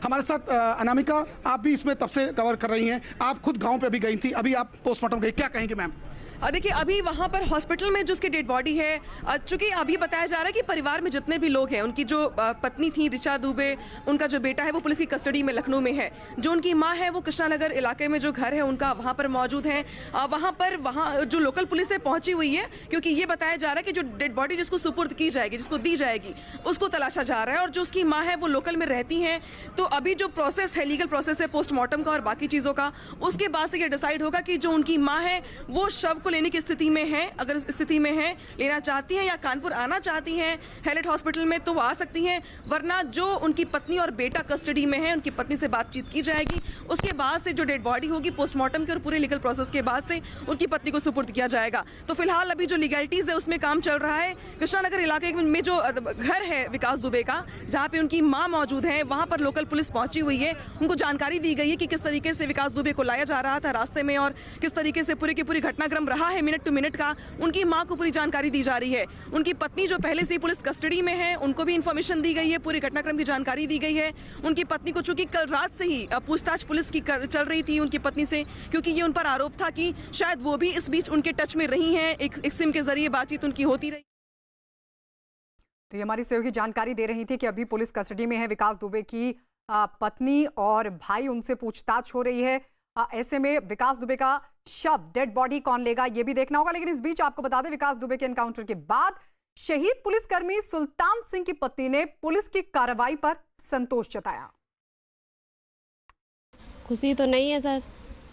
हमारे साथ अनामिका, आप भी इसमें तब से कवर कर रही हैं, आप खुद गांव पे भी गई थी, अभी आप पोस्टमार्टम गई, क्या कहेंगे मैम? देखिए, अभी वहाँ पर हॉस्पिटल में जो उसकी डेड बॉडी है, चूंकि अभी बताया जा रहा है कि परिवार में जितने भी लोग हैं, उनकी जो पत्नी थी ऋचा दुबे, उनका जो बेटा है वो पुलिस की कस्टडी में लखनऊ में है, जो उनकी माँ है वो कृष्णानगर इलाके में जो घर है उनका वहाँ पर मौजूद है। वहाँ जो लोकल पुलिस है पहुंची हुई है, क्योंकि ये बताया जा रहा है कि जो डेड बॉडी जिसको सुपुर्द की जाएगी, जिसको दी जाएगी, उसको तलाशा जा रहा है। और जो उसकी माँ है वो लोकल में रहती हैं, तो अभी जो प्रोसेस है, लीगल प्रोसेस है पोस्टमार्टम का और बाकी चीज़ों का, उसके बाद से ये डिसाइड होगा कि जो उनकी माँ है वो शव को लेने की स्थिति में है, अगर स्थिति में है, लेना चाहती हैं या कानपुर आना चाहती हैं हैलेट हॉस्पिटल में, तो वो आ सकती हैं। वरना जो उनकी पत्नी और बेटा कस्टडी में है, उनकी पत्नी से बातचीत की जाएगी, उसके बाद से जो डेड बॉडी होगी पोस्टमार्टम के और पूरे लीगल प्रोसेस के बाद से उनकी पत्नी को सुपुर्द किया जाएगा। तो फिलहाल अभी जो लीगलिटीज है उसमें काम चल रहा है। कृष्णानगर इलाके में जो घर है विकास दुबे का, जहाँ पे उनकी माँ मौजूद है, वहाँ पर लोकल पुलिस पहुंची हुई है। उनको जानकारी दी गई है कि किस तरीके से विकास दुबे को लाया जा रहा था रास्ते में और किस तरीके से पूरी की पूरी घटनाक्रम रहा है मिनट टू मिनट का। उनकी मां को पूरी जानकारी दी जा रही है। उनकी पत्नी जो पहले से ही पुलिस कस्टडी में है, उनको भी इंफॉर्मेशन दी गई है, पूरे घटनाक्रम की जानकारी दी गई है। उनकी पत्नी को चूंकि कल रात से ही पूछताछ पुलिस की चल रही थी उनकी पत्नी से, क्योंकि ये उन पर आरोप था कि शायद वो भी इस बीच उनके टच में रही हैं, एक सिम के जरिए बातचीत उनकी होती रही। तो ये हमारी सहयोगी जानकारी दे रही थी कि अभी पुलिस कस्टडी में है विकास दुबे की पत्नी और भाई, उनसे पूछताछ हो रही है। ऐसे में विकास दुबे का शव, डेड बॉडी कौन लेगा ये भी देखना होगा। लेकिन इस बीच आपको बता दें, विकास दुबे के एनकाउंटर के बाद शहीद पुलिसकर्मी सुल्तान सिंह की पत्नी ने पुलिस की कार्रवाई पर संतोष जताया। खुशी तो नहीं है सर,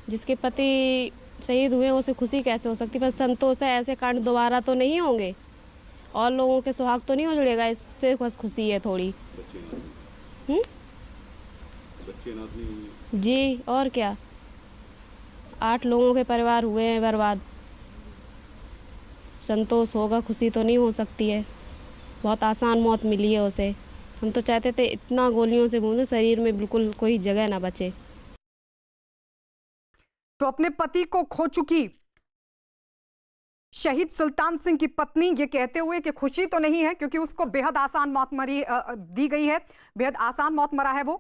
जिसके पति शहीद हुए उसे खुशी कैसे हो सकती, पर संतोष है, ऐसे कांड दोबारा तो नहीं होंगे और लोगों के सुहाग तो नहीं उजड़ेगा, इससे बस खुशी है थोड़ी। जी, और क्या, 8 लोगों के परिवार हुए हैं बर्बाद। संतोष होगा, खुशी तो नहीं हो सकती है। बहुत आसान मौत मिली है उसे। हम तो चाहते थे इतना गोलियों से भूने शरीर में बिल्कुल कोई जगह ना बचे। तो अपने पति को खो चुकी शहीद सुल्तान सिंह की पत्नी ये कहते हुए कि खुशी तो नहीं है, क्योंकि उसको बेहद आसान मौत दी गई है, बेहद आसान मौत मरा है। वो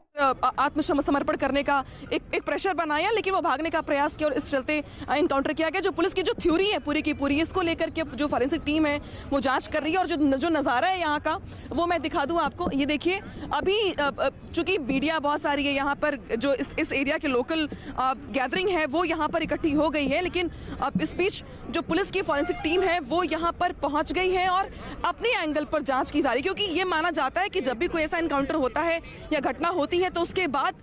आत्मसमर्पण करने का एक प्रेशर बनाया, लेकिन वो भागने का प्रयास किया और इस चलते इनकाउंटर किया गया। जो पुलिस की जो थ्योरी है पूरी की पूरी, इसको लेकर के जो फॉरेंसिक टीम है वो जांच कर रही है। और जो नज़ारा है यहाँ का वो मैं दिखा दूँ आपको। ये देखिए, अभी चूंकि मीडिया बहुत सारी है यहाँ पर, जो इस एरिया के लोकल गैदरिंग है वो यहाँ पर इकट्ठी हो गई है, लेकिन इस बीच जो पुलिस की फॉरेंसिक टीम है वो यहाँ पर पहुंच गई है और अपने एंगल पर जांच की जा रही है। क्योंकि ये माना जाता है कि जब भी कोई ऐसा एनकाउंटर होता है या घटना होती है तो उसके बाद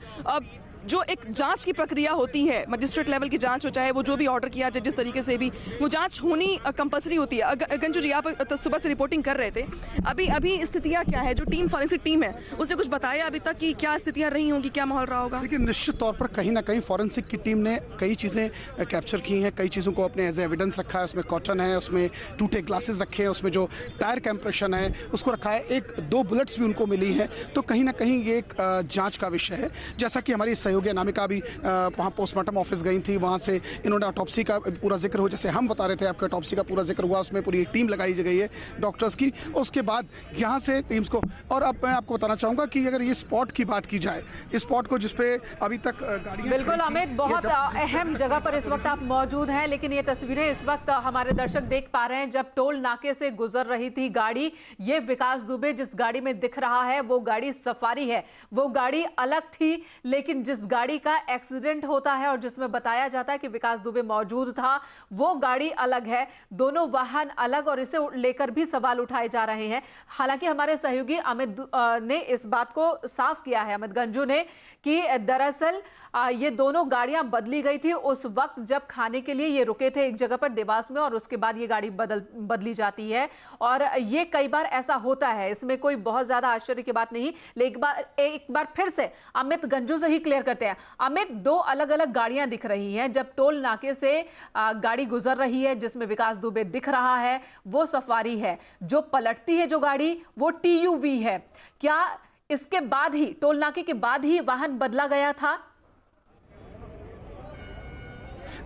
जो एक जांच की प्रक्रिया होती है, मजिस्ट्रेट लेवल की जांच हो, चाहे वो जो भी ऑर्डर किया जाए, जिस तरीके से भी वो जांच होनी कंपलसरी होती है। गंजू जी, आप सुबह से रिपोर्टिंग कर रहे थे, अभी स्थितियां क्या है? जो टीम फॉरेंसिक टीम है उसने कुछ बताया अभी तक कि क्या स्थितियां रही होंगी, क्या माहौल रहा होगा? देखिए, निश्चित तौर पर कहीं ना कहीं फॉरेंसिक की टीम ने कई चीज़ें कैप्चर की हैं, कई चीज़ों को अपने एज एविडेंस रखा है। उसमें कॉटन है, उसमें टूटे ग्लासेस रखे हैं, उसमें जो टायर का इंप्रेशन है उसको रखा है, 1-2 बुलेट्स भी उनको मिली हैं। तो कहीं ना कहीं ये एक जाँच का विषय है। जैसा कि हमारी सहयोगी अनामिका भी वहाँ पोस्टमार्टम ऑफिस गई थी, वहाँ से इन्होंने ऑटोप्सी का पूरा जिक्र हो, जैसे हम बता रहे थे आपके ऑटोप्सी का पूरा जिक्र हुआ, उसमें पूरी टीम लगाई गई है डॉक्टर्स की। उसके बाद यहाँ से टीम्स को, और अब मैं आपको बताना चाहूँगा कि अगर ये स्पॉट की बात की जाए, इस स्पॉट को जिसपे अभी तक गाड़ियाँ, बिल्कुल अमित, बहुत अहम जगह पर इस वक्त आप मौजूद हैं। लेकिन ये तस्वीरें इस वक्त हमारे दर्शक देख पा रहे हैं जब टोल नाके से गुजर रही थी गाड़ी। ये विकास दुबे जिस गाड़ी में दिख रहा है वो गाड़ी सफारी है, वो गाड़ी अलग थी। लेकिन जिस गाड़ी का एक्सीडेंट होता है और जिसमें बताया जाता है कि विकास दुबे मौजूद था, वो गाड़ी अलग है, दोनों वाहन अलग, और इसे लेकर भी सवाल उठाए जा रहे हैं। हालांकि हमारे सहयोगी अमित ने इस बात को साफ किया है, अमित गंजू ने, कि दरअसल ये दोनों गाड़ियां बदली गई थी उस वक्त जब खाने के लिए ये रुके थे एक जगह पर देवास में, और उसके बाद ये गाड़ी बदली जाती है। और ये कई बार ऐसा होता है, इसमें कोई बहुत ज्यादा आश्चर्य की बात नहीं। लेकिन एक बार फिर से अमित गंजू से ही क्लियर करते हैं। अमित, 2 अलग अलग गाड़ियां दिख रही हैं। जब टोल नाके से गाड़ी गुजर रही है जिसमें विकास दुबे दिख रहा है वो सफारी है, जो पलटती है जो गाड़ी वो TUV है। क्या इसके बाद ही, टोल नाके के बाद ही वाहन बदला गया था?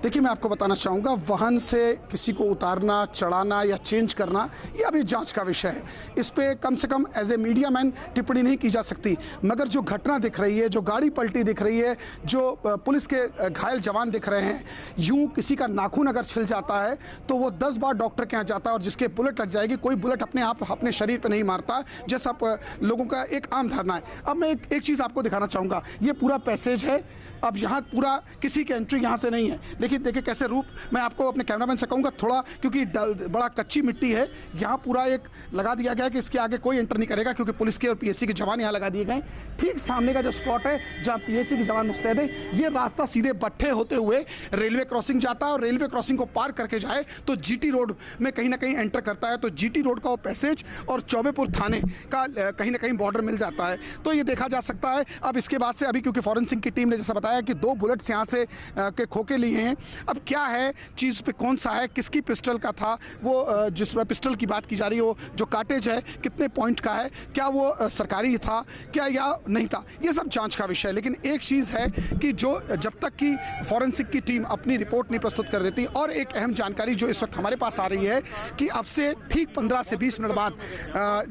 देखिए, मैं आपको बताना चाहूँगा, वाहन से किसी को उतारना, चढ़ाना या चेंज करना, ये अभी जांच का विषय है। इस पे कम से कम एज ए मीडिया मैन टिप्पणी नहीं की जा सकती, मगर जो घटना दिख रही है, जो गाड़ी पलटी दिख रही है, जो पुलिस के घायल जवान दिख रहे हैं, यूं किसी का नाखून अगर छिल जाता है तो वो 10 बार डॉक्टर के यहाँ जाता है, और जिसके बुलेट लग जाएगी, कोई बुलेट अपने आप अपने शरीर पर नहीं मारता, जैसा लोगों का एक आम धारणा है। अब मैं एक चीज़ आपको दिखाना चाहूँगा, ये पूरा पैसेज है। अब यहाँ पूरा किसी की एंट्री यहाँ से नहीं है, लेकिन देखिए कैसे रूप, मैं आपको अपने कैमरामैन से कहूँगा थोड़ा, क्योंकि बड़ा कच्ची मिट्टी है, यहाँ पूरा एक लगा दिया गया कि इसके आगे कोई एंटर नहीं करेगा, क्योंकि पुलिस के और पीएससी के जवान यहाँ लगा दिए गए। ठीक सामने का जो स्पॉट है जहाँ पीएससी के जवान मुस्तैद है, ये रास्ता सीधे भट्ठे होते हुए रेलवे क्रॉसिंग जाता है, और रेलवे क्रॉसिंग को पार करके जाए तो जीटी रोड में कहीं ना कहीं एंटर करता है। तो जीटी रोड का वो पैसेज और चौबेपुर थाने का कहीं ना कहीं बॉर्डर मिल जाता है, तो ये देखा जा सकता है। अब इसके बाद से अभी क्योंकि फॉरेंसिक की टीम ने जैसा बताया कि 2 बुलेट्स यहाँ से के खोखे लिए हैं, अब क्या है चीज़ पे, कौन सा है, किसकी पिस्टल का था, वो जिस पिस्टल की बात की जा रही है, वो जो कार्टेज है कितने पॉइंट का है, क्या वो सरकारी था क्या या नहीं था, ये सब जांच का विषय है। लेकिन एक चीज़ है कि जो जब तक कि फॉरेंसिक की टीम अपनी रिपोर्ट नहीं प्रस्तुत कर देती, और एक अहम जानकारी जो इस वक्त हमारे पास आ रही है कि अब से ठीक 15 से 20 मिनट बाद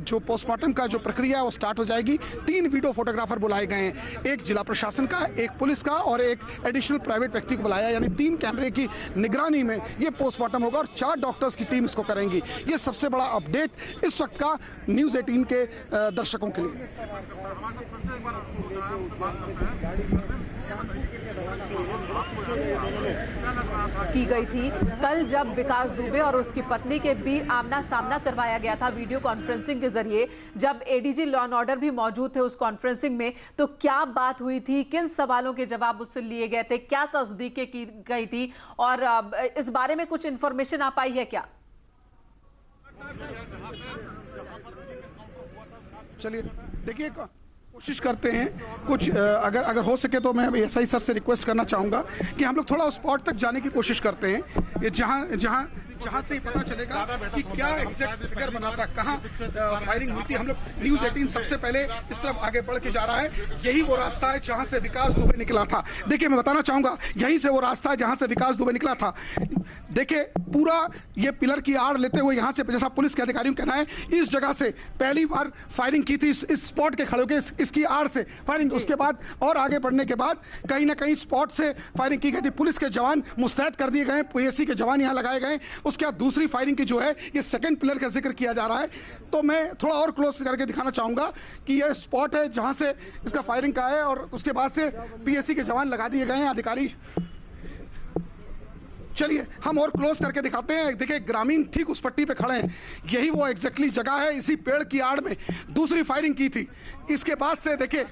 जो पोस्टमार्टम का जो प्रक्रिया है वो स्टार्ट हो जाएगी। 3 वीडियो फोटोग्राफर बुलाए गए हैं, एक जिला प्रशासन का, एक पुलिस का और एक एडिशनल प्राइवेट व्यक्ति को बुलाया, यानी 3 कैमरे की निगरानी में ये पोस्टमार्टम होगा, और 4 डॉक्टर्स की टीम इसको करेंगी। ये सबसे बड़ा अपडेट इस वक्त का न्यूज़ 18 के दर्शकों के लिए। की गई थी कल जब विकास दुबे और उसकी पत्नी के बीच आमना सामना करवाया गया था वीडियो कॉन्फ्रेंसिंग के जरिए, जब एडीजी लॉ एंड ऑर्डर भी मौजूद थे उस कॉन्फ्रेंसिंग में, तो क्या बात हुई थी, किन सवालों के जवाब उससे लिए गए थे, क्या तस्दीकें की गई थी, और इस बारे में कुछ इंफॉर्मेशन आ पाई है क्या? चलिए देखिए, कोशिश करते हैं कुछ, अगर हो सके तो मैं एसआई सर से रिक्वेस्ट करना चाहूँगा कि हम लोग थोड़ा उस स्पॉट तक जाने की कोशिश करते हैं, ये जहाँ से पता चलेगा कि क्या एग्जैक्ट फिगर बना था, कहाँ फायरिंग हुई थी। हम लोग न्यूज़ 18 सबसे पहले इस तरफ आगे बढ़ के जा रहा है, यही वो रास्ता है जहाँ से विकास दुबे निकला था। देखिए, मैं बताना चाहूँगा, यहीं से वो रास्ता है जहाँ से विकास दुबे निकला था। देखिए, पूरा ये पिलर की आड़ लेते हुए यहाँ से, जैसा पुलिस के अधिकारियों का कहना है, इस जगह से पहली बार फायरिंग की थी, इस स्पॉट के खड़े होकर इसकी आड़ से फायरिंग, उसके बाद और आगे बढ़ने के बाद कहीं ना कहीं स्पॉट से फायरिंग की गई थी। पुलिस के जवान मुस्तैद कर दिए गए, पीएससी के जवान यहाँ लगाए गए। उसके बाद दूसरी फायरिंग की जो है, ये सेकंड पिलर का जिक्र किया जा रहा है, तो मैं थोड़ा और क्लोज करके दिखाना चाहूँगा कि ये स्पॉट है जहाँ से इसका फायरिंग का है, और उसके बाद से पीएससी के जवान लगा दिए गए हैं, अधिकारी। चलिए हम और क्लोज करके दिखाते हैं। देखिए, ग्रामीण ठीक उस पट्टी पे खड़े हैं, यही वो एग्जैक्टली जगह है, इसी पेड़ की आड़ में दूसरी फायरिंग की थी। इसके बाद से देखिए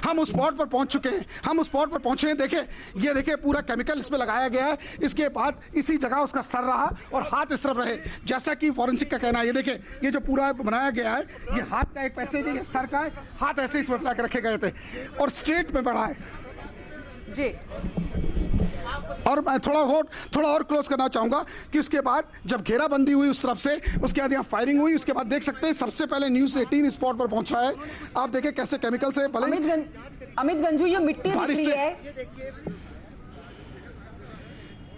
हम उस स्पॉट पर पहुंच चुके हैं, हम उस स्पॉट पर पहुंचे हैं। देखिए, ये देखिए पूरा केमिकल इसमें लगाया गया है। इसके बाद इसी जगह उसका सर रहा और हाथ इस तरफ रहे, जैसा कि फॉरेंसिक का कहना है। ये देखिए, ये जो पूरा बनाया गया है, ये हाथ का एक पैसेज है, ये सर का है, हाथ ऐसे इसमें फैला के रखे गए थे और स्ट्रेट में बढ़ा है जी। और मैं थोड़ा और क्लोज करना चाहूंगा कि उसके बाद जब घेराबंदी हुई उस तरफ से, उसके बाद यहाँ फायरिंग हुई। उसके बाद देख सकते हैं सबसे पहले न्यूज़ 18 स्पॉट पर पहुंचा है। आप देखिए कैसे केमिकल से अमित गंजू, ये मिट्टी दिख रही है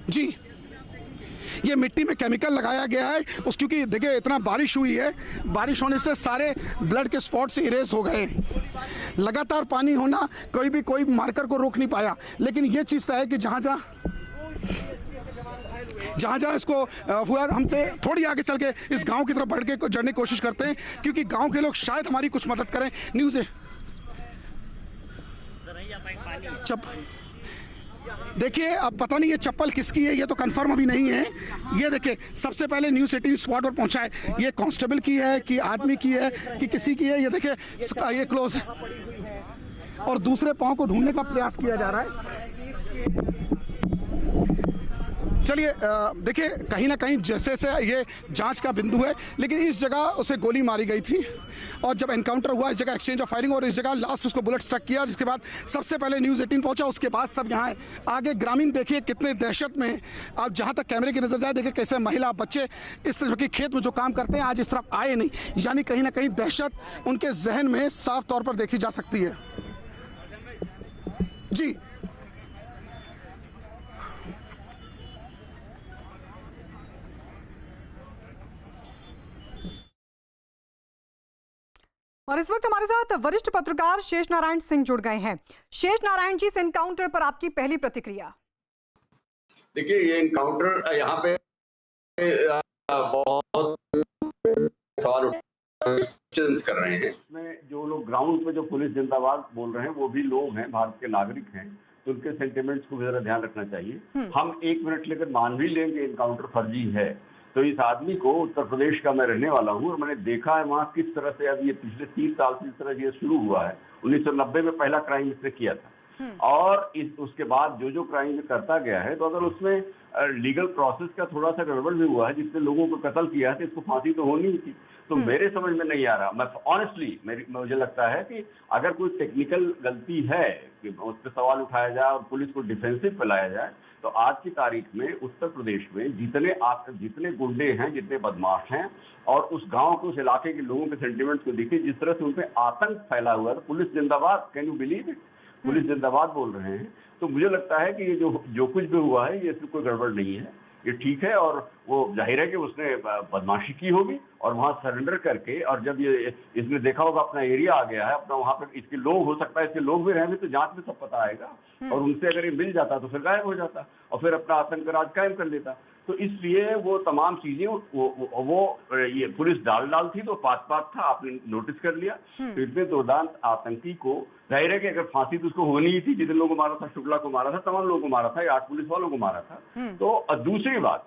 जी, ये मिट्टी में केमिकल लगाया गया है उस, क्योंकि देखिए इतना बारिश हुई है, बारिश होने से सारे ब्लड के स्पॉट से इरेज हो गए। लगातार पानी होना कोई मार्कर को रोक नहीं पाया, लेकिन ये चीज़ है कि जहाँ जहाँ इसको हुआ, हमसे थोड़ी आगे चल के इस गांव की तरफ बढ़ के जड़ने की कोशिश करते हैं, क्योंकि गांव के लोग शायद हमारी कुछ मदद करें। न्यूज़ देखिए, अब पता नहीं ये चप्पल किसकी है, ये तो कंफर्म अभी नहीं है। ये देखिए, सबसे पहले न्यूज़ 18 स्पॉट पर पहुंचा है, ये कांस्टेबल की है कि आदमी की है कि किसी की है, ये देखिए ये क्लोज है और दूसरे पाँव को ढूंढने का प्रयास किया जा रहा है। चलिए देखिए, कहीं ना कहीं जैसे से ये जांच का बिंदु है, लेकिन इस जगह उसे गोली मारी गई थी और जब एनकाउंटर हुआ इस जगह एक्सचेंज ऑफ फायरिंग, और इस जगह लास्ट उसको बुलेट स्ट्रक किया, जिसके बाद सबसे पहले न्यूज़ 18 पहुंचा। उसके बाद सब यहाँ है। आगे ग्रामीण देखिए कितने दहशत में, आप जहाँ तक कैमरे की नजर जाए देखिए कैसे महिला बच्चे इस तरह के खेत में जो काम करते हैं आज इस तरफ आए नहीं, यानी कहीं ना कहीं दहशत उनके जहन में साफ तौर पर देखी जा सकती है। जी और इस वक्त हमारे साथ वरिष्ठ पत्रकार शेष नारायण सिंह जुड़ गए हैं। शेष नारायण जी, इस एनकाउंटर पर आपकी पहली प्रतिक्रिया? देखिए, ये एनकाउंटर यहाँ पे बहुत सवाल कर रहे हैं। इसमें जो लोग ग्राउंड पे जो पुलिस जिंदाबाद बोल रहे हैं वो भी लोग हैं, भारत के नागरिक हैं, तो उनके सेंटिमेंट्स को भी जरा ध्यान रखना चाहिए। हम 1 मिनट लेकर मान भी लेंगे एनकाउंटर फर्जी है, तो इस आदमी को, उत्तर प्रदेश का मैं रहने वाला हूँ और मैंने देखा है वहाँ किस तरह से अब ये पिछले 30 साल से इस तरह ये शुरू हुआ है। 1990 में पहला क्राइम इसने किया था और उसके बाद जो क्राइम करता गया है, तो अगर उसमें लीगल प्रोसेस का थोड़ा सा गड़बड़ भी हुआ है, जिसने लोगों को कत्ल किया है, तो इसको फांसी तो होनी ही थी। तो मेरे समझ में नहीं आ रहा। मैं ऑनेस्टली मुझे लगता है कि अगर कोई टेक्निकल गलती है कि उस पर सवाल उठाया जाए और पुलिस को डिफेंसिव पे लाया जाए, तो आज की तारीख में उत्तर प्रदेश में जितने गुंडे हैं, जितने बदमाश हैं, और उस गांव के, उस इलाके के लोगों के सेंटिमेंट्स को देखिए, जिस तरह से उन पर आतंक फैला हुआ है। तो पुलिस जिंदाबाद, can you believe it, police जिंदाबाद बोल रहे हैं। तो मुझे लगता है कि ये जो कुछ भी हुआ है, ये इसमें कोई गड़बड़ नहीं है, ये ठीक है। और वो जाहिर है कि उसने बदमाशी की होगी और वहां सरेंडर करके, और जब ये इसने देखा होगा अपना एरिया आ गया है अपना, वहां पर इसके लोग, हो सकता है इसके लोग भी रहेंगे, तो जांच में सब पता आएगा और उनसे अगर ये मिल जाता तो फिर गायब हो जाता और फिर अपना आतंक राज कायम कर लेता। तो इसलिए वो तमाम चीजें ये पुलिस डाल थी, तो पात था, आपने नोटिस कर लिया। तो इतने दुर्दांत आतंकी को जाहिर है कि अगर फांसी तो उसको होनी ही थी। जितने लोगों को मारा था, शुक्ला को मारा था, तमाम लोगों को मारा था, 8 पुलिस वालों को मारा था। तो दूसरी बात,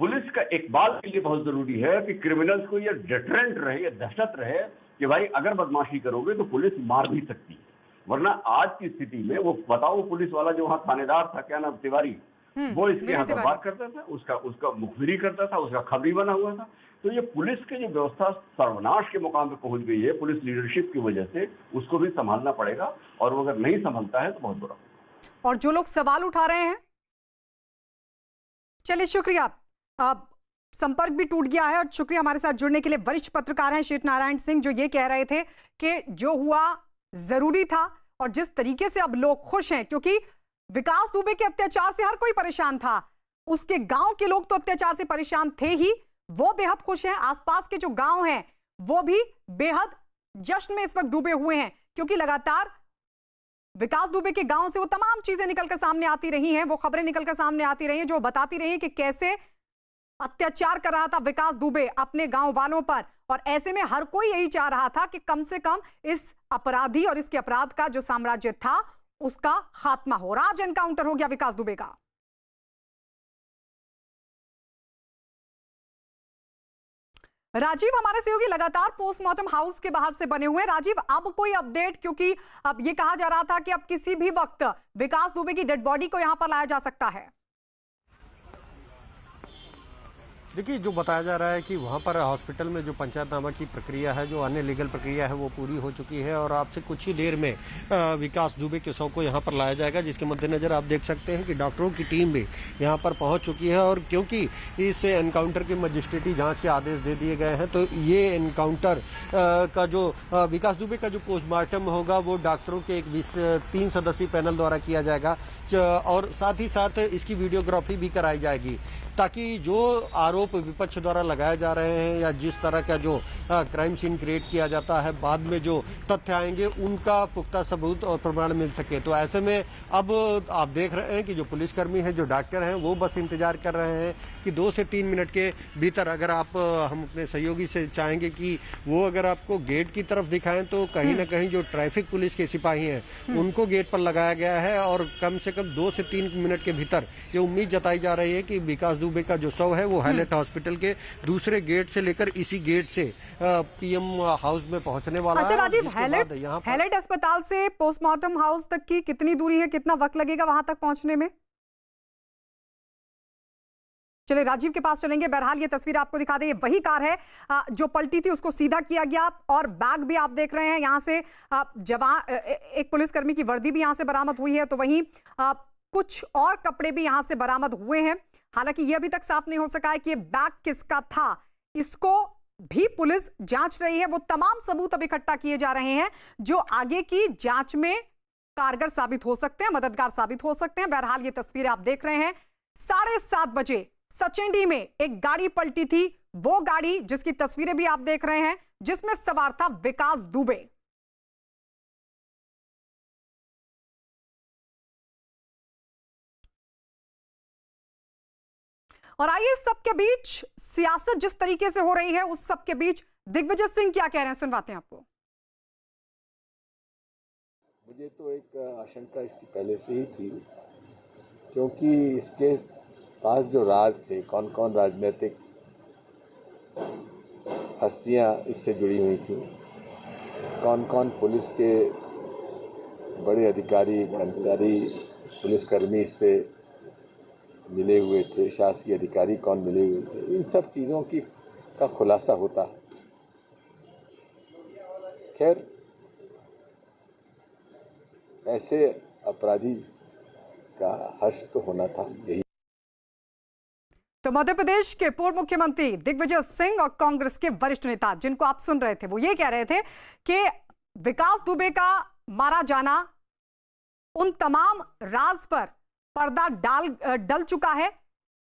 पुलिस का इकबाल के लिए बहुत जरूरी है कि क्रिमिनल्स को ये डिटरेंट रहे, ये दहशत रहे कि भाई अगर बदमाशी करोगे तो पुलिस मार भी सकती है। वरना आज की स्थिति में वो बताओ, पुलिस वाला जो वहाँ थानेदार था, क्या नाम, तिवारी, वो इसके यहाँ दरबार करता था, उसका मुखबिरी करता था, उसका खबरी बना हुआ था। तो ये पुलिस की जो व्यवस्था सर्वनाश के मुकाम पे पहुंच गई है पुलिस लीडरशिप की वजह से, उसको भी संभालना पड़ेगा, और वो अगर नहीं संभलता है तो बहुत बुरा। और जो लोग सवाल उठा रहे हैं, चलिए शुक्रिया, संपर्क भी टूट गया है, और शुक्रिया हमारे साथ जुड़ने के लिए। वरिष्ठ पत्रकार हैं शेष नारायण सिंह, जो ये कह रहे थे कि जो हुआ जरूरी था, और जिस तरीके से अब लोग खुश हैं, क्योंकि विकास दुबे के अत्याचार से हर कोई परेशान था, उसके गांव के लोग तो अत्याचार से परेशान थे ही, वो बेहद खुश हैं। आसपास के जो गांव हैं वो भी बेहद जश्न में इस वक्त डूबे हुए हैं, क्योंकि लगातार विकास दुबे के गांव से वो तमाम चीजें निकलकर सामने आती रही हैं, वो खबरें निकलकर सामने आती रही हैं जो बताती रही हैं कि कैसे अत्याचार कर रहा था विकास दुबे अपने गांव वालों पर। और ऐसे में हर कोई यही चाह रहा था कि कम से कम इस अपराधी और इसके अपराध का जो साम्राज्य था उसका खात्मा हो। आज एनकाउंटर हो गया विकास दुबे का। राजीव हमारे सहयोगी लगातार पोस्टमार्टम हाउस के बाहर से बने हुए। राजीव, अब कोई अपडेट, क्योंकि अब ये कहा जा रहा था कि अब किसी भी वक्त विकास दुबे की डेड बॉडी को यहां पर लाया जा सकता है। देखिए, जो बताया जा रहा है कि वहाँ पर हॉस्पिटल में जो पंचायतनामा की प्रक्रिया है, जो अन्य लीगल प्रक्रिया है, वो पूरी हो चुकी है और आपसे कुछ ही देर में विकास दुबे के शव को यहाँ पर लाया जाएगा, जिसके मद्देनजर आप देख सकते हैं कि डॉक्टरों की टीम भी यहाँ पर पहुँच चुकी है। और क्योंकि इस एनकाउंटर के मजिस्ट्रेटी जाँच के आदेश दे दिए गए हैं, तो ये एनकाउंटर का जो विकास दुबे का जो पोस्टमार्टम होगा वो डॉक्टरों के एक 3 सदस्यीय पैनल द्वारा किया जाएगा, और साथ ही साथ इसकी वीडियोग्राफी भी कराई जाएगी, ताकि जो आरोप विपक्ष द्वारा लगाए जा रहे हैं या जिस तरह का जो क्राइम सीन क्रिएट किया जाता है, बाद में जो तथ्य आएंगे उनका पुख्ता सबूत और प्रमाण मिल सके। तो ऐसे में अब आप देख रहे हैं कि जो पुलिसकर्मी हैं, जो डॉक्टर हैं, वो बस इंतजार कर रहे हैं कि 2 से 3 मिनट के भीतर, अगर आप हम अपने सहयोगी से चाहेंगे कि वो अगर आपको गेट की तरफ दिखाएं, तो कहीं ना कहीं जो ट्रैफिक पुलिस के सिपाही हैं उनको गेट पर लगाया गया है, और कम से कम 2 से 3 मिनट के भीतर ये उम्मीद जताई जा रही है कि विकास दुबे का जो शव है वो हाईलाइट हॉस्पिटल के दूसरे गेट से लेकर इसी गेट से पीएम हाउस में पहुंचने वाला है। अच्छा राजीव, हाईलाइट अस्पताल से पोस्टमार्टम हाउस तक की कितनी दूरी है, कितना वक्त लगेगा वहां तक पहुंचने में? चलिए राजीव के पास चलेंगे। बहरहाल ये तस्वीर आपको दिखा दें, ये वही कार है जो पलटी थी, उसको सीधा किया गया, और बैग भी आप देख रहे हैं यहाँ से जवान, एक पुलिसकर्मी की वर्दी भी यहाँ से बरामद हुई है, तो वहीं कुछ और कपड़े भी यहाँ से बरामद हुए हैं। हालांकि ये अभी तक साफ नहीं हो सका है कि ये बैग किसका था, इसको भी पुलिस जांच रही है। वो तमाम सबूत अब इकट्ठा किए जा रहे हैं जो आगे की जांच में कारगर साबित हो सकते हैं, मददगार साबित हो सकते हैं। बहरहाल ये तस्वीरें आप देख रहे हैं, 7:30 बजे सचेंडी में एक गाड़ी पलटी थी, वो गाड़ी जिसकी तस्वीरें भी आप देख रहे हैं, जिसमें सवार था विकास दुबे। और आइए इस सबके बीच सियासत जिस तरीके से हो रही है, उस सबके बीच दिग्विजय सिंह क्या कह रहे हैं, सुनवाते हैं आपको। मुझे तो एक आशंका इसकी पहले से ही थी, क्योंकि इसके पास जो राज थे, कौन कौन राजनीतिक हस्तियां इससे जुड़ी हुई थी, कौन कौन पुलिस के बड़े अधिकारी, कर्मचारी, पुलिसकर्मी इससे मिले हुए थे, शासकीय अधिकारी कौन मिले हुए थे, इन सब चीज़ों का खुलासा होता। खैर, ऐसे अपराधी का हर्ष तो होना था। यही तो मध्य प्रदेश के पूर्व मुख्यमंत्री दिग्विजय सिंह और कांग्रेस के वरिष्ठ नेता जिनको आप सुन रहे थे, वो ये कह रहे थे कि विकास दुबे का मारा जाना उन तमाम राज पर पर्दा डल चुका है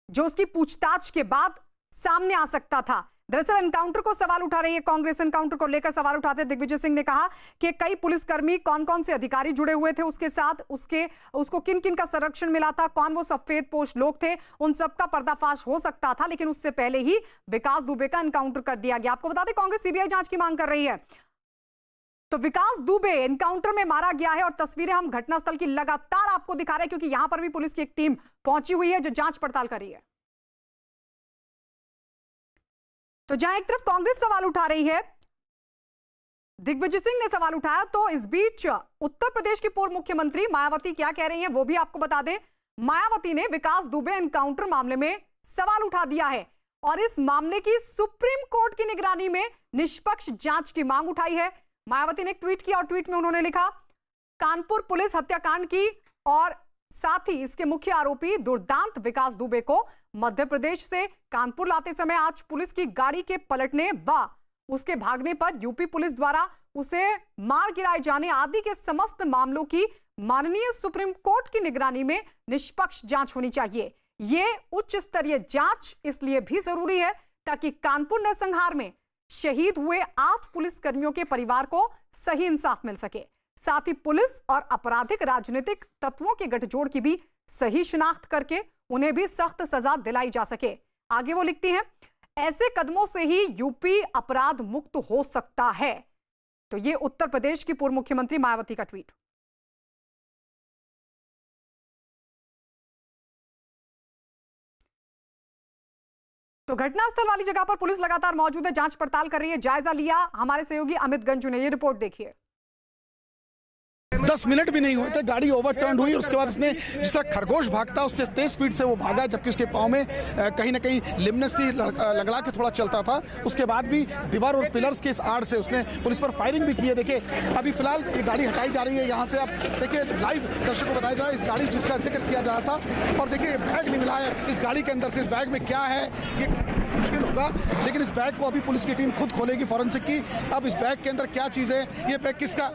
जो उसकी पूछताछ के बाद सामने आ सकता था। दरअसल एनकाउंटर को सवाल उठा रही है कांग्रेस। एनकाउंटर को लेकर सवाल उठाते दिग्विजय सिंह ने कहा कि कई पुलिसकर्मी, कौन कौन से अधिकारी जुड़े हुए थे उसके साथ, उसको किन किन का संरक्षण मिला था, कौन वो सफेद पोश लोग थे, उन सब का पर्दाफाश हो सकता था, लेकिन उससे पहले ही विकास दुबे का एनकाउंटर कर दिया गया। आपको बता दें कांग्रेस सीबीआई जांच की मांग कर रही है। तो विकास दुबे एनकाउंटर में मारा गया है और तस्वीरें हम घटनास्थल की लगातार आपको दिखा रहे हैं, क्योंकि यहां पर भी पुलिस की एक टीम पहुंची हुई है जो जांच पड़ताल कर रही है। तो जहां एक तरफ कांग्रेस सवाल उठा रही है, दिग्विजय सिंह ने सवाल उठाया, तो इस बीच उत्तर प्रदेश की पूर्व मुख्यमंत्री मायावती क्या कह रही हैं वो भी आपको बता दें। मायावती ने विकास दुबे एनकाउंटर मामले में सवाल उठा दिया है और इस मामले की सुप्रीम कोर्ट की निगरानी में निष्पक्ष जांच की मांग उठाई है। मायावती ने एक ट्वीट किया और ट्वीट में उन्होंने लिखा, कानपुर पुलिस हत्याकांड की और साथ ही इसके मुख्य आरोपी दुर्दांत विकास दुबे को मध्य प्रदेश से कानपुर लाते समय आज पुलिस की गाड़ी के पलटने व उसके भागने पर यूपी पुलिस द्वारा उसे मार गिराए जाने आदि के समस्त मामलों की माननीय सुप्रीम कोर्ट की निगरानी में निष्पक्ष जांच होनी चाहिए। ये उच्च स्तरीय जांच इसलिए भी जरूरी है ताकि कानपुर नरसंहार में शहीद हुए 8 पुलिसकर्मियों के परिवार को सही इंसाफ मिल सके। साथ ही पुलिस और आपराधिक राजनीतिक तत्वों के गठजोड़ की भी सही शिनाख्त करके उन्हें भी सख्त सजा दिलाई जा सके। आगे वो लिखती हैं, ऐसे कदमों से ही यूपी अपराध मुक्त हो सकता है। तो ये उत्तर प्रदेश की पूर्व मुख्यमंत्री मायावती का ट्वीट। तो घटनास्थल वाली जगह पर पुलिस लगातार मौजूद है, जांच पड़ताल कर रही है। जायजा लिया हमारे सहयोगी अमित गंजू ने। ये रिपोर्ट देखिए। 10 मिनट भी नहीं हुए थे, गाड़ी ओवरटर्न हुई और उसके बाद उसने जिस तरह खरगोश भागता उससे तेज स्पीड से वो भागा, जबकि उसके पाँव में कहीं ना कहीं लिम्नस थी, लगड़ा के थोड़ा चलता था। उसके बाद भी दीवार और पिलर्स के इस आड़ से उसने पुलिस पर फायरिंग भी की है। देखिए अभी फिलहाल ये गाड़ी हटाई जा रही है यहाँ से। आप देखिए लाइव दर्शकों को बताया जा रहा है इस गाड़ी जिसका जिक्र किया जा रहा था। और देखिए बैग नहीं मिला है इस गाड़ी के अंदर से। इस बैग में क्या है ये मुश्किल होगा, लेकिन इस बैग को अभी पुलिस की टीम खुद खोलेगी फॉरेंसिक की। अब इस बैग के अंदर क्या चीज़ है, ये बैग किसका,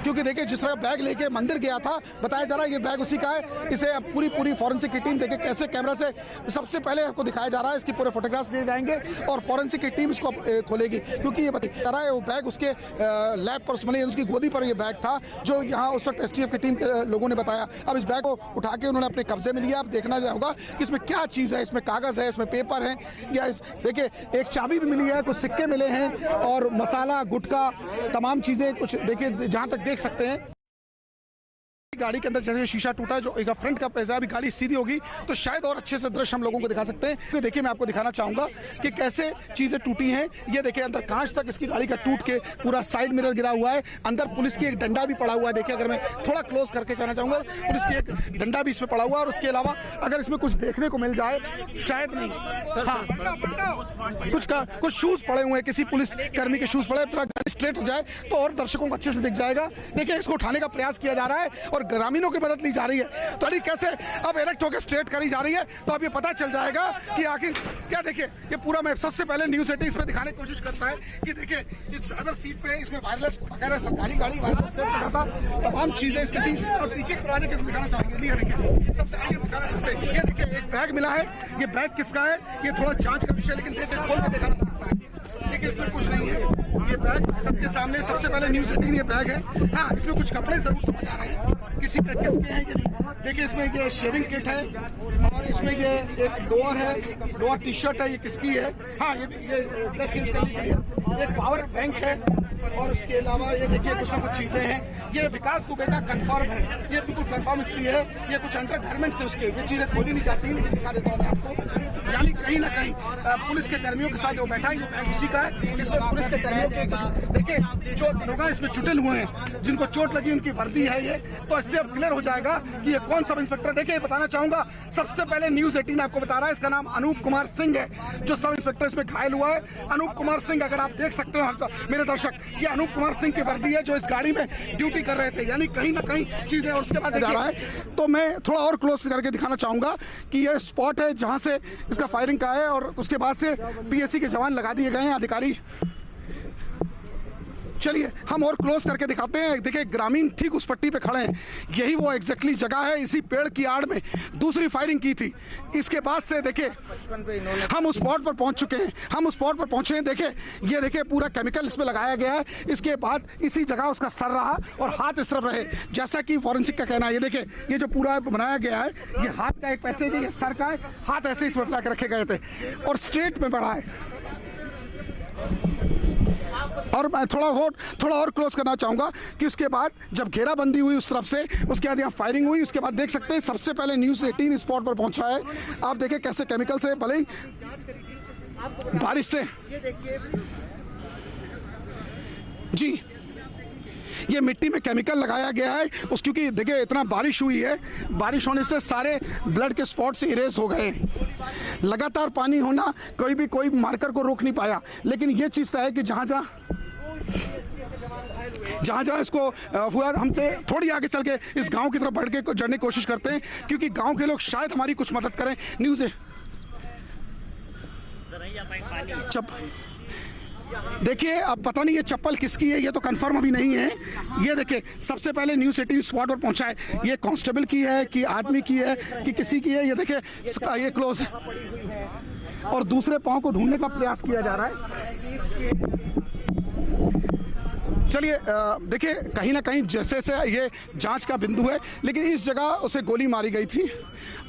क्योंकि देखिए जिस तरह बैग लेके मंदिर गया था, बताया जा रहा है ये बैग उसी का है। इसे अब पूरी फॉरेंसिक की टीम देखिए कैसे कैमरा से सबसे पहले आपको दिखाया जा रहा है। इसकी पूरे फोटोग्राफ्स लिए जाएंगे और फॉरेंसिक की टीम इसको खोलेगी, क्योंकि ये बताया जा रहा है वो बैग उसके लैब पर उसकी गोदी पर ये बैग था जो यहाँ उस वक्त एसटीएफ की टीम के लोगों ने बताया। अब इस बैग को उठा के उन्होंने अपने कब्जे में लिया। अब देखना होगा कि इसमें क्या चीज़ है, इसमें कागज़ है, इसमें पेपर है, या देखिए एक चाबी भी मिली है, कुछ सिक्के मिले हैं और मसाला, गुटखा, तमाम चीज़ें कुछ देखिए जहाँ तक देख सकते हैं। गाड़ी के अंदर जैसे शीशा टूटा जो एक फ्रंट का पैसा, अभी गाड़ी सीधी होगी तो शायद और अच्छे से दृश्य हम लोगों को दिखा सकते हैं। तो देखिए मैं आपको दिखाना चाहूंगा कि कैसे चीजें टूटी हैं। ये देखिए अंदर कांच तक इसकी गाड़ी का टूट के पूरा साइड मिरर गिरा हुआ है। अंदर पुलिस की एक डंडा भी पड़ा हुआ है। देखिए अगर मैं थोड़ा क्लोज करके जाना चाहूंगा, पुलिस की एक डंडा भी इसमें पड़ा हुआ है। और उसके अलावा अगर इसमें कुछ देखने को मिल जाए, शायद नहीं, हाँ कुछ शूज पड़े हुए हैं, किसी पुलिस कर्मी के शूज पड़े। गाड़ी स्ट्रेट हो जाए तो और दर्शकों को अच्छे से दिख जाएगा। देखिए इसको उठाने का प्रयास किया जा रहा है और ग्रामीणों की मदद ली जा रही है। तो कैसे अब इरेक्ट होकर स्ट्रेट करी जा रही है, तो अब ये पता चल जाएगा कि आखिर क्या। देखिए ये पूरा मैं सबसे पहले न्यूज़ 18 इसमें दिखाने की कोशिश करता है कि देखिए ये ड्राइवर सीट पे इसमें वायरलेस वगैरह सरकारी गाड़ी वायरलेस सेट लगा था, तमाम चीजें इसमें थी। और पीछे के दरवाजे के दिखाना चाहेंगे, ये देखिए सबसे आगे दिखाना चाहते हैं। ये देखिए एक बैग मिला है, ये बैग किसका है ये थोड़ा जांच का विषय, लेकिन देखिए खोल के देखा जा सकता है। देखिए इसमें कुछ नहीं है। ये बैग सबके सामने, सबसे पहले न्यूज़ 18 ये बैग है। हाँ, इसमें कुछ कपड़े जरूर समझ आ रहे हैं, किसके हैं ये नहीं। देखिए इसमें ये शेविंग किट है और इसमें ये एक लोअर है, लोअर टी शर्ट है, ये किसकी है? हाँ, ये ड्रेस चेंज करने के लिए एक पावर बैंक है और इसके अलावा ये देखिए कुछ ना कुछ चीजें हैं। ये विकास दुबे का कंफर्म है, ये बिल्कुल कंफर्म इसलिए है, ये कुछ अंडर गारमेंट्स है उसके, ये चीजें खोली नहीं जाती, लेकिन दिखा देता हूँ मैं आपको। यानी कहीं ना कहीं पुलिस के कर्मियों के साथ जो बैठा है, ये बैग इसी का है। इसमें पुलिस के कर्मियों के कुछ देखिए जो दरोगा इसमें जुटे हुए हैं, जिनको चोट लगी, उनकी वर्दी है ये, तो इससे अब क्लियर हो जाएगा कि ये कौन सब इंस्पेक्टर। देखिए बताना चाहूंगा, सबसे पहले न्यूज़ 18 आपको बता रहा है, इसका नाम अनूप कुमार सिंह है, जो सब इंस्पेक्टर इसमें घायल हुआ है। अनूप कुमार सिंह, अगर आप देख सकते हो मेरे दर्शक, ये अनूप कुमार सिंह की वर्दी है, जो इस गाड़ी में ड्यूटी कर रहे थे। यानी कहीं ना कहीं चीजें और उसके बाद जा रहा है। तो मैं थोड़ा और क्लोज करके दिखाना चाहूंगा कि ये स्पॉट है जहां से इसका फायरिंग का है, और उसके बाद से पीएससी के जवान लगा दिए गए हैं, अधिकारी। चलिए हम और क्लोज करके दिखाते हैं। देखिए ग्रामीण ठीक उस पट्टी पे खड़े हैं, यही वो एग्जैक्टली जगह है, इसी पेड़ की आड़ में दूसरी फायरिंग की थी। इसके बाद से देखिए हम उस स्पॉट पर पहुंच चुके हैं, हम उस स्पॉट पर पहुंचे हैं। देखिए ये देखिए पूरा केमिकल इसमें लगाया गया है। इसके बाद इसी जगह उसका सर रहा और हाथ इस तरफ रहे, जैसा कि फॉरेंसिक का कहना है। ये देखिए ये जो पूरा बनाया गया है, ये हाथ का एक पैसेज है, ये सर का है, हाथ ऐसे इसमें फैला के रखे गए थे और स्ट्रेट में बढ़ा है। और मैं थोड़ा और क्लोज करना चाहूंगा कि उसके बाद जब घेराबंदी हुई उस तरफ से, उसके बाद यहाँ फायरिंग हुई। उसके बाद देख सकते हैं सबसे पहले न्यूज़ 18 स्पॉट पर पहुंचा है। आप देखें कैसे केमिकल से, भले ही बारिश से, जी ये मिट्टी में केमिकल लगाया गया है उस, क्योंकि देखिए इतना बारिश हुई है, बारिश होने से सारे ब्लड के स्पॉट से इरेज हो गए। लगातार पानी होना कोई मार्कर को रोक नहीं पाया, लेकिन ये चीज़ तो है कि जहाँ जहाँ इसको हुआ, हमसे थोड़ी आगे चल के इस गांव की तरफ बढ़ के जड़ने की कोशिश करते हैं, क्योंकि गांव के लोग शायद हमारी कुछ मदद करें। न्यूज़ है देखिए, अब पता नहीं ये चप्पल किसकी है, ये तो कंफर्म अभी नहीं है। ये देखिए सबसे पहले न्यूज़ 18 स्पॉट पर पहुंचा है, ये कांस्टेबल की है कि आदमी की है कि किसी की है, ये देखिए ये क्लोज है और दूसरे पांव को ढूंढने का प्रयास किया जा रहा है। चलिए देखिए कहीं ना कहीं जैसे से ये जांच का बिंदु है, लेकिन इस जगह उसे गोली मारी गई थी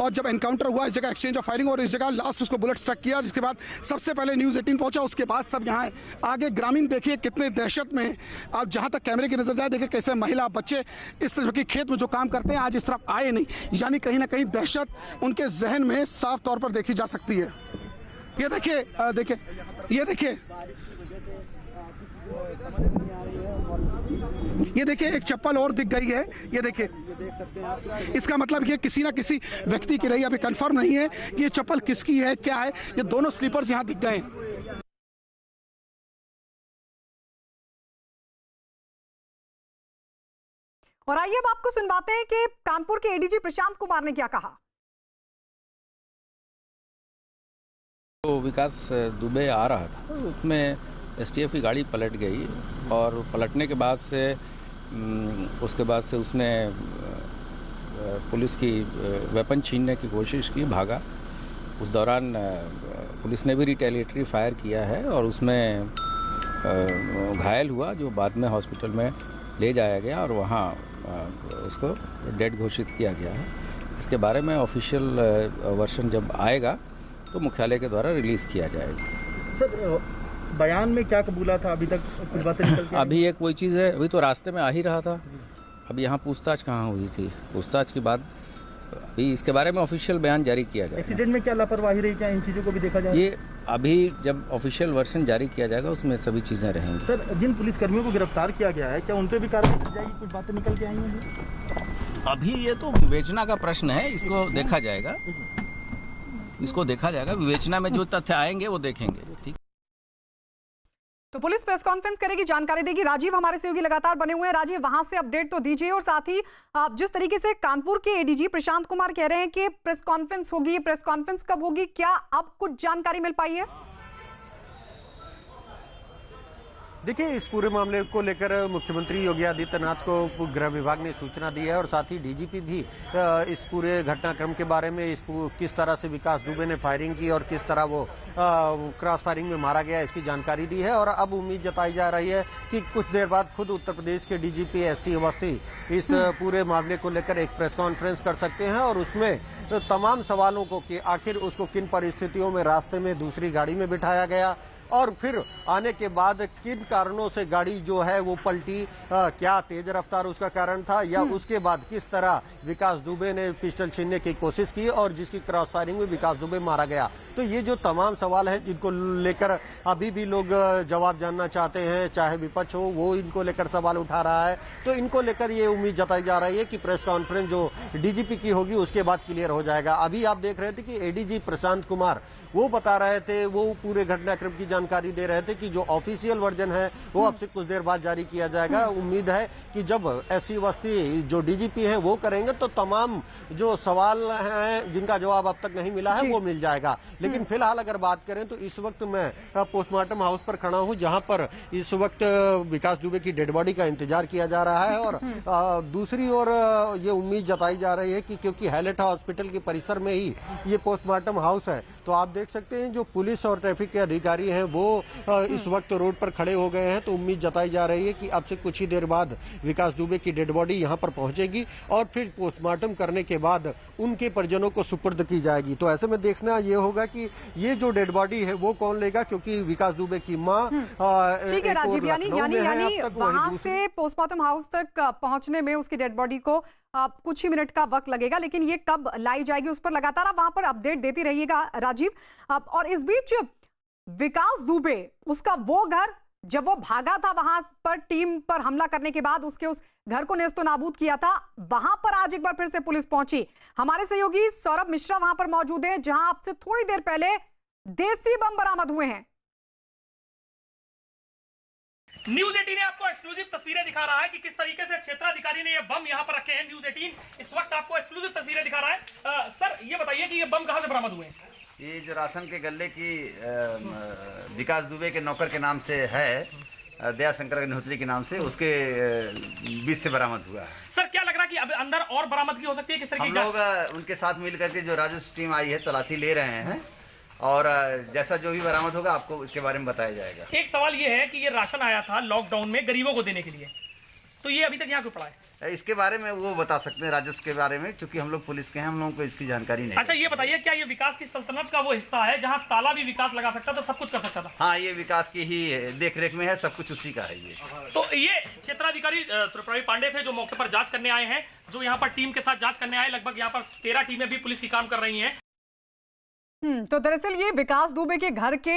और जब एनकाउंटर हुआ इस जगह एक्सचेंज ऑफ फायरिंग, और इस जगह लास्ट उसको बुलेट स्ट्रक किया, जिसके बाद सबसे पहले न्यूज़ 18 पहुंचा, उसके बाद सब यहाँ आगे। ग्रामीण देखिए कितने दहशत में, आप जहाँ तक कैमरे की नजर जाए देखिए कैसे महिला बच्चे इस तरह के खेत में जो काम करते हैं आज इस तरफ आए नहीं, यानी कहीं ना कहीं दहशत उनके जहन में साफ तौर पर देखी जा सकती है। ये देखिए ये देखिए ये देखिए एक चप्पल और दिख गई है, ये देखिए, इसका मतलब ये किसी ना किसी व्यक्ति की रही, अभी कंफर्म नहीं है कि ये चप्पल किसकी है क्या है। ये दोनों स्लीपर्स यहाँ दिख गए। और आइए अब आपको सुनवाते हैं कि कानपुर के एडीजी प्रशांत कुमार ने क्या कहा। तो विकास दुबे आ रहा था, उसमें एसटीएफ की गाड़ी पलट गई और पलटने के बाद से उसने पुलिस की वेपन छीनने की कोशिश की, भागा। उस दौरान पुलिस ने भी रिटेलिएटरी फायर किया है और उसमें घायल हुआ, जो बाद में हॉस्पिटल में ले जाया गया और वहाँ उसको डेड घोषित किया गया है। इसके बारे में ऑफिशियल वर्जन जब आएगा तो मुख्यालय के द्वारा रिलीज़ किया जाएगा। सर बयान में क्या कबूला था, अभी तक कुछ बातें निकल के? अभी एक वही चीज़ है, अभी तो रास्ते में आ ही रहा था, अभी यहाँ पूछताछ कहाँ हुई थी, पूछताछ के बाद अभी इसके बारे में ऑफिशियल बयान जारी किया जाएगा। एक्सीडेंट में क्या लापरवाही रही, क्या इन चीज़ों को भी देखा जाए? ये अभी जब ऑफिशियल वर्जन जारी किया जाएगा उसमें सभी चीज़ें रहेंगी। सर जिन पुलिसकर्मियों को गिरफ्तार किया गया है, क्या उन पर भी कार्रवाई की जाएगी, कुछ बातें निकल के आई हैं? अभी ये तो विवेचना का प्रश्न है, इसको देखा जाएगा, विवेचना में जो तथ्य आएंगे वो देखेंगे। ठीक, तो पुलिस प्रेस कॉन्फ्रेंस करेगी, जानकारी देगी। राजीव हमारे सहयोगी लगातार बने हुए हैं। राजीव वहां से अपडेट तो दीजिए, और साथ ही आप जिस तरीके से कानपुर के एडीजी प्रशांत कुमार कह रहे हैं कि प्रेस कॉन्फ्रेंस होगी, प्रेस कॉन्फ्रेंस कब होगी, क्या अब कुछ जानकारी मिल पाई है? देखिए, इस पूरे मामले को लेकर मुख्यमंत्री योगी आदित्यनाथ को गृह विभाग ने सूचना दी है और साथ ही डीजीपी भी इस पूरे घटनाक्रम के बारे में किस तरह से विकास दुबे ने फायरिंग की और किस तरह वो क्रॉस फायरिंग में मारा गया इसकी जानकारी दी है। और अब उम्मीद जताई जा रही है कि कुछ देर बाद खुद उत्तर प्रदेश के डीजीपी एससी अवस्थी इस पूरे मामले को लेकर एक प्रेस कॉन्फ्रेंस कर सकते हैं और उसमें तमाम सवालों को कि आखिर उसको किन परिस्थितियों में रास्ते में दूसरी गाड़ी में बिठाया गया और फिर आने के बाद किन कारणों से गाड़ी जो है वो पलटी, क्या तेज रफ्तार उसका कारण था या उसके बाद किस तरह विकास दुबे ने पिस्टल छीनने की कोशिश की और जिसकी क्रॉस फायरिंग में विकास दुबे मारा गया। तो ये जो तमाम सवाल है जिनको लेकर अभी भी लोग जवाब जानना चाहते हैं, चाहे विपक्ष हो वो इनको लेकर सवाल उठा रहा है। तो इनको लेकर ये उम्मीद जताई जा रही है कि प्रेस कॉन्फ्रेंस जो डीजीपी की होगी उसके बाद क्लियर हो जाएगा। अभी आप देख रहे थे कि एडीजी प्रशांत कुमार वो बता रहे थे, वो पूरे घटनाक्रम की जानकारी दे रहे थे कि जो ऑफिशियल वर्जन है वो अब से कुछ देर बाद जारी किया जाएगा। उम्मीद है कि जब एससी अवस्थी जो डीजीपी हैं वो करेंगे तो तमाम जो सवाल हैं जिनका जवाब अब तक नहीं मिला है वो मिल जाएगा। लेकिन फिलहाल अगर बात करें तो इस वक्त मैं पोस्टमार्टम हाउस पर खड़ा हूं जहां पर इस वक्त विकास दुबे की डेड बॉडी का इंतजार किया जा रहा है और दूसरी ओर ये उम्मीद जताई जा रही है कि क्योंकि हैलेट हॉस्पिटल के परिसर में ही ये पोस्टमार्टम हाउस है तो आप देख सकते हैं जो पुलिस और ट्रैफिक के अधिकारी हैं वो इस वक्त रोड पर खड़े हो गए हैं। तो उम्मीद जताई जा रही है कि अब से कुछ ही देर बाद विकास दुबे की डेड बॉडी यहां पर पहुंचेगी और फिर पोस्टमार्टम करने के बाद उनके परिजनों को सुपुर्द की जाएगी। तो ऐसे में देखना ये होगा कि ये जो डेड बॉडी है वो कौन लेगा, क्योंकि विकास दुबे की मां ठीक है राजीव, यानी वहां से पोस्टमार्टम हाउस तक पहुंचने में उसकी डेड बॉडी को कुछ ही मिनट का वक्त लगेगा, लेकिन ये कब लाई जाएगी उस पर लगातार आप वहां पर अपडेट देती रहिएगा राजीव। और इस बीच विकास दुबे उसका वो घर जब वो भागा था वहां पर टीम पर हमला करने के बाद उसके उस घर को नेस्तो नाबूद किया था, वहां पर आज एक बार फिर से पुलिस पहुंची। हमारे सहयोगी सौरभ मिश्रा वहां पर मौजूद है जहां आपसे थोड़ी देर पहले देसी बम बरामद हुए हैं। न्यूज 18 आपको एक्सक्लूसिव तस्वीरें दिखा रहा है कि किस तरीके से क्षेत्राधिकारी ने ये बम यहाँ पर रखे हैं। न्यूज 18 इस वक्त आपको एक्सक्लूसिव तस्वीरें दिखा रहा है। सर ये बताइए कि ये बम कहाँ से बरामद हुए हैं? ये जो राशन के गल्ले की विकास दुबे के नौकर के नाम से है, दया शंकर अग्निहोत्री के नाम से, उसके बीच से बरामद हुआ है। सर क्या लग रहा है कि अब अंदर और बरामदगी हो सकती है? किस तरह की? हम लोग उनके साथ मिल करके जो राजस्व टीम आई है तलाशी ले रहे हैं और जैसा जो भी बरामद होगा आपको इसके बारे में बताया जाएगा। एक सवाल ये है कि ये राशन आया था लॉकडाउन में गरीबों को देने के लिए, तो ये अभी तक यहाँ क्यों पड़ा है? इसके बारे में वो बता सकते हैं राजस्व के बारे में, क्योंकि हम लोग पुलिस के हैं, हम लोगों को इसकी जानकारी नहीं। अच्छा ये बताइए, क्या ये विकास की सल्तनत का वो हिस्सा है जहाँ ताला भी विकास लगा सकता था, सब कुछ कर सकता था? हाँ, ये विकास की ही देख रेख में है, सब कुछ उसी का है ये। तो ये क्षेत्राधिकारी त्रिपुरारी पांडे थे जो मौके पर जांच करने आए हैं, जो यहाँ पर टीम के साथ जांच करने आए। लगभग यहाँ पर 13 टीमें भी पुलिस की काम कर रही हैं। तो दरअसल ये विकास दुबे के घर के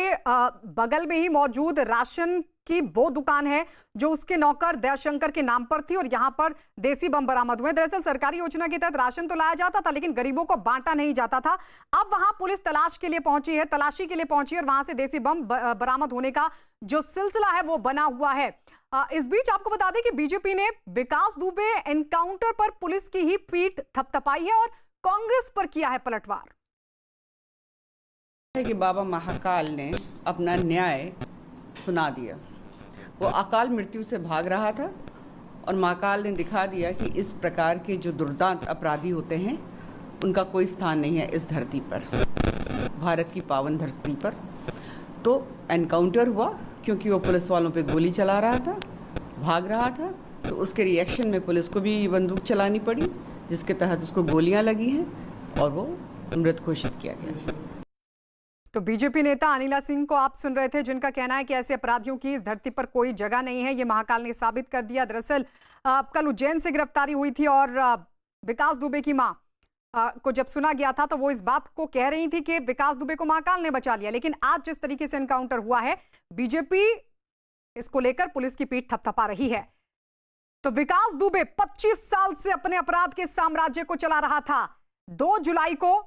बगल में ही मौजूद राशन की वो दुकान है जो उसके नौकर दयाशंकर के नाम पर थी और यहाँ पर देसी बम बरामद हुए। दरअसल सरकारी योजना के तहत राशन तो लाया जाता था लेकिन गरीबों को बांटा नहीं जाता था। अब वहां पुलिस तलाशी के लिए पहुंची है और वहां से देसी बम बरामद होने का जो सिलसिला है वो बना हुआ है। इस बीच आपको बता दें कि बीजेपी ने विकास दुबे एनकाउंटर पर पुलिस की ही पीठ थपथपाई है और कांग्रेस पर किया है पलटवार। कि बाबा महाकाल ने अपना न्याय सुना दिया। वो अकाल मृत्यु से भाग रहा था और महाकाल ने दिखा दिया कि इस प्रकार के जो दुर्दांत अपराधी होते हैं उनका कोई स्थान नहीं है इस धरती पर, भारत की पावन धरती पर। तो एनकाउंटर हुआ क्योंकि वो पुलिस वालों पे गोली चला रहा था, भाग रहा था, तो उसके रिएक्शन में पुलिस को भी बंदूक चलानी पड़ी जिसके तहत उसको गोलियां लगी हैं और वो मृत घोषित किया गया। तो बीजेपी नेता अनिला सिंह को आप सुन रहे थे जिनका कहना है कि ऐसे अपराधियों की इस धरती पर कोई जगह नहीं है। ये महाकाल ने साबित कर दिया। दरअसल कल उज्जैन से गिरफ्तारी हुई थी और विकास दुबे की मां को जब सुना गया था तो वो इस बात को कह रही थी कि विकास दुबे को महाकाल ने बचा लिया। लेकिन आज जिस तरीके से एनकाउंटर हुआ है, बीजेपी इसको लेकर पुलिस की पीठ थपथपा रही है। तो विकास दुबे 25 साल से अपने अपराध के साम्राज्य को चला रहा था। 2 जुलाई को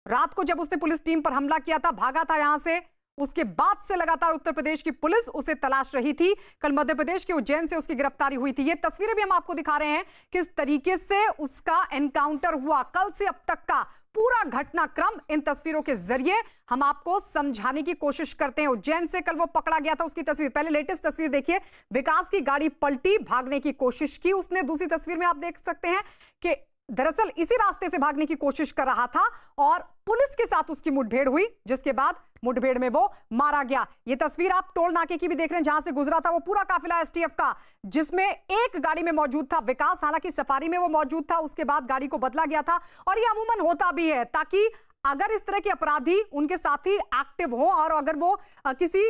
रात को जब उसने पुलिस टीम पर हमला किया था, भागा था यहां से, उसके बाद से लगातार उत्तर प्रदेश की पुलिस उसे तलाश रही थी। कल मध्य प्रदेश के उज्जैन से उसकी गिरफ्तारी हुई थी। ये तस्वीरें भी हम आपको दिखा रहे हैं किस तरीके से उसका एनकाउंटर हुआ। कल से अब तक का पूरा घटनाक्रम इन तस्वीरों के जरिए हम आपको समझाने की कोशिश करते हैं। उज्जैन से कल वो पकड़ा गया था, उसकी तस्वीर पहले लेटेस्ट तस्वीर देखिए। विकास की गाड़ी पलटी, भागने की कोशिश की उसने। दूसरी तस्वीर में आप देख सकते हैं कि दरअसल इसी रास्ते से भागने की कोशिश कर रहा था और पुलिस के साथ उसकी मुठभेड़ हुई, जिसके बाद मुठभेड़ में वो मारा गया। ये तस्वीर आप टोल नाके की भी देख रहे हैं, जहां से गुजरा था वो पूरा काफिला एसटीएफ का, जिसमें एक गाड़ी में मौजूद था विकास, हालांकि सफारी में वो मौजूद था, उसके बाद गाड़ी को बदला गया था। और ये अमूमन होता भी है ताकि अगर इस तरह के अपराधी उनके साथी एक्टिव हो और अगर वो किसी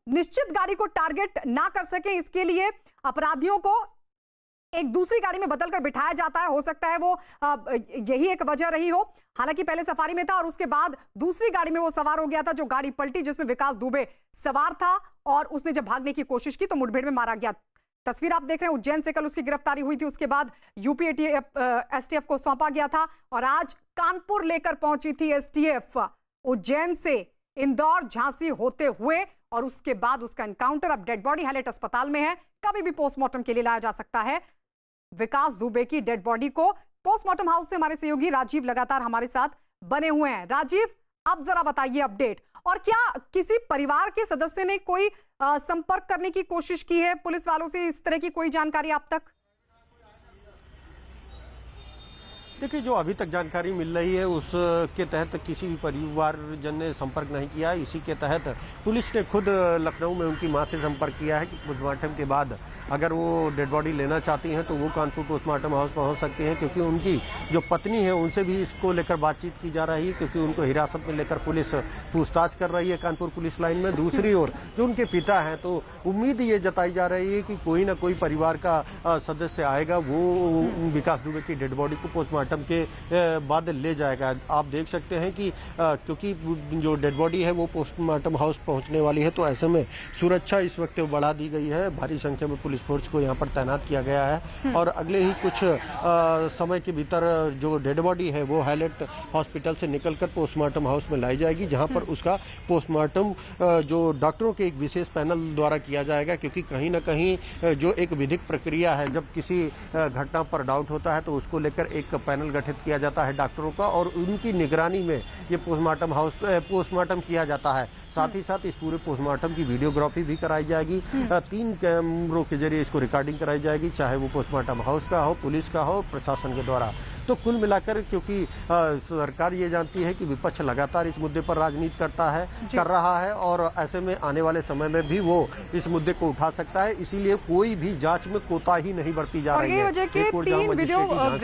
निश्चित गाड़ी को टारगेट ना कर सके, इसके लिए अपराधियों को एक दूसरी गाड़ी में बदलकर बिठाया जाता है। हो सकता है वो यही एक वजह रही हो। हालांकि पहले सफारी में था और उसके बाद दूसरी गाड़ी में वो सवार हो गया था, जो गाड़ी पलटी, जिसमें विकास दुबे सवार था और उसने जब भागने की कोशिश की तो मुठभेड़ में मारा गया। तस्वीर आप देख रहे हैं, उज्जैन से कल उसकी गिरफ्तारी हुई थी, उसके बाद यूपी एसटीएफ को सौंपा गया था और आज कानपुर लेकर पहुंची थी एसटीएफ। उज्जैन से इंदौर झांसी होते हुए और उसके बाद उसका एनकाउंटर। अब डेड बॉडी हाईलाइट अस्पताल में है, कभी भी पोस्टमार्टम के लिए लाया जा सकता है। विकास दुबे की डेड बॉडी को पोस्टमार्टम हाउस से हमारे सहयोगी राजीव लगातार हमारे साथ बने हुए हैं। राजीव, अब जरा बताइए अपडेट, और क्या किसी परिवार के सदस्य ने कोई संपर्क करने की कोशिश की है पुलिस वालों से? इस तरह की कोई जानकारी आप तक? देखिए, जो अभी तक जानकारी मिल रही है उसके तहत किसी भी परिवारजन ने संपर्क नहीं किया। इसी के तहत पुलिस ने खुद लखनऊ में उनकी मां से संपर्क किया है कि पोस्टमार्टम के बाद अगर वो डेड बॉडी लेना चाहती हैं तो वो कानपुर पोस्टमार्टम हाउस पहुंच सकती हैं, क्योंकि उनकी जो पत्नी है उनसे भी इसको लेकर बातचीत की जा रही है, क्योंकि उनको हिरासत में लेकर पुलिस पूछताछ कर रही है कानपुर पुलिस लाइन में। दूसरी ओर जो उनके पिता हैं, तो उम्मीद ये जताई जा रही है कि कोई ना कोई परिवार का सदस्य आएगा, वो विकास दुबे की डेड बॉडी को पोस्टमार्टम के बाद ले जाएगा। आप देख सकते हैं कि क्योंकि जो डेड बॉडी है वो पोस्टमार्टम हाउस पहुंचने वाली है, तो ऐसे में सुरक्षा इस वक्त बढ़ा दी गई है। भारी संख्या में पुलिस फोर्स को यहां पर तैनात किया गया है और अगले ही कुछ समय के भीतर जो डेड बॉडी है वो हाईलाइट हॉस्पिटल से निकलकर पोस्टमार्टम हाउस में लाई जाएगी, जहां पर उसका पोस्टमार्टम जो डॉक्टरों के एक विशेष पैनल द्वारा किया जाएगा। क्योंकि कहीं ना कहीं जो एक विधिक प्रक्रिया है, जब किसी घटना पर डाउट होता है तो उसको लेकर एक पैनल गठित किया जाता है डॉक्टरों का और उनकी निगरानी में ये पोस्टमार्टम किया जाता है। साथ ही साथ इस पूरे पोस्टमार्टम की वीडियोग्राफी भी कराई जाएगी। 3 कैमरों के जरिए इसको रिकॉर्डिंग कराई जाएगी, चाहे वो पोस्टमार्टम हाउस का हो, पुलिस का हो, प्रशासन के द्वारा। तो कुल मिलाकर, क्योंकि सरकार ये जानती है कि विपक्ष लगातार इस मुद्दे पर राजनीति कर रहा है और ऐसे में आने वाले समय में भी वो इस मुद्दे को उठा सकता है, इसीलिए कोई भी जांच में कोताही नहीं बरती जा रही है।